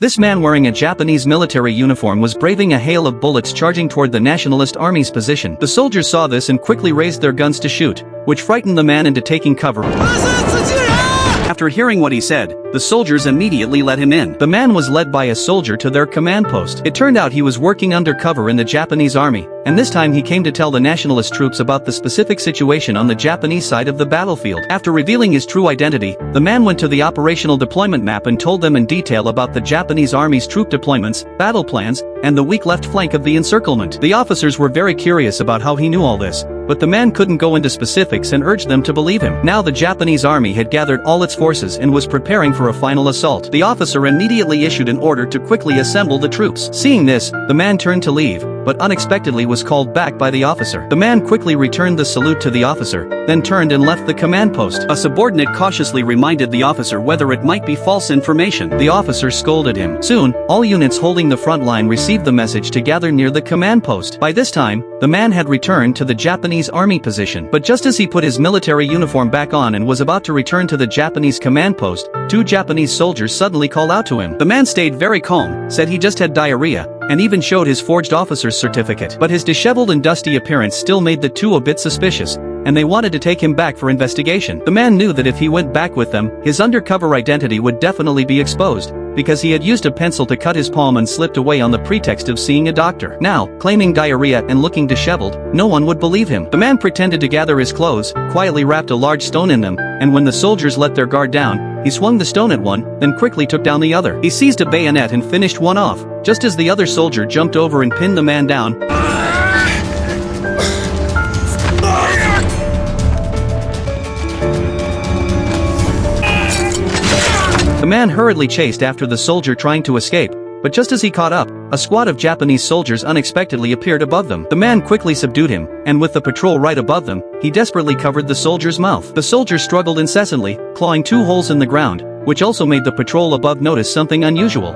This man wearing a Japanese military uniform was braving a hail of bullets charging toward the Nationalist Army's position. The soldiers saw this and quickly raised their guns to shoot, which frightened the man into taking cover. After hearing what he said, the soldiers immediately let him in. The man was led by a soldier to their command post. It turned out he was working undercover in the Japanese army, and this time he came to tell the nationalist troops about the specific situation on the Japanese side of the battlefield. After revealing his true identity, the man went to the operational deployment map and told them in detail about the Japanese army's troop deployments, battle plans, and the weak left flank of the encirclement. The officers were very curious about how he knew all this, but the man couldn't go into specifics and urged them to believe him. Now the Japanese army had gathered all its forces and was preparing for a final assault. The officer immediately issued an order to quickly assemble the troops. Seeing this, the man turned to leave, but unexpectedly was called back by the officer. The man quickly returned the salute to the officer, then turned and left the command post. A subordinate cautiously reminded the officer whether it might be false information. The officer scolded him. Soon, all units holding the front line received the message to gather near the command post. By this time, the man had returned to the Japanese army position. But just as he put his military uniform back on and was about to return to the Japanese command post, two Japanese soldiers suddenly called out to him. The man stayed very calm, said he just had diarrhea, and even showed his forged officer's certificate. But his disheveled and dusty appearance still made the two a bit suspicious, and they wanted to take him back for investigation. The man knew that if he went back with them, his undercover identity would definitely be exposed, because he had used a pencil to cut his palm and slipped away on the pretext of seeing a doctor. Now, claiming diarrhea and looking disheveled, no one would believe him. The man pretended to gather his clothes, quietly wrapped a large stone in them, and when the soldiers let their guard down, he swung the stone at one, then quickly took down the other. He seized a bayonet and finished one off, just as the other soldier jumped over and pinned the man down. The man hurriedly chased after the soldier trying to escape, but just as he caught up, a squad of Japanese soldiers unexpectedly appeared above them. The man quickly subdued him, and with the patrol right above them, he desperately covered the soldier's mouth. The soldier struggled incessantly, clawing two holes in the ground, which also made the patrol above notice something unusual.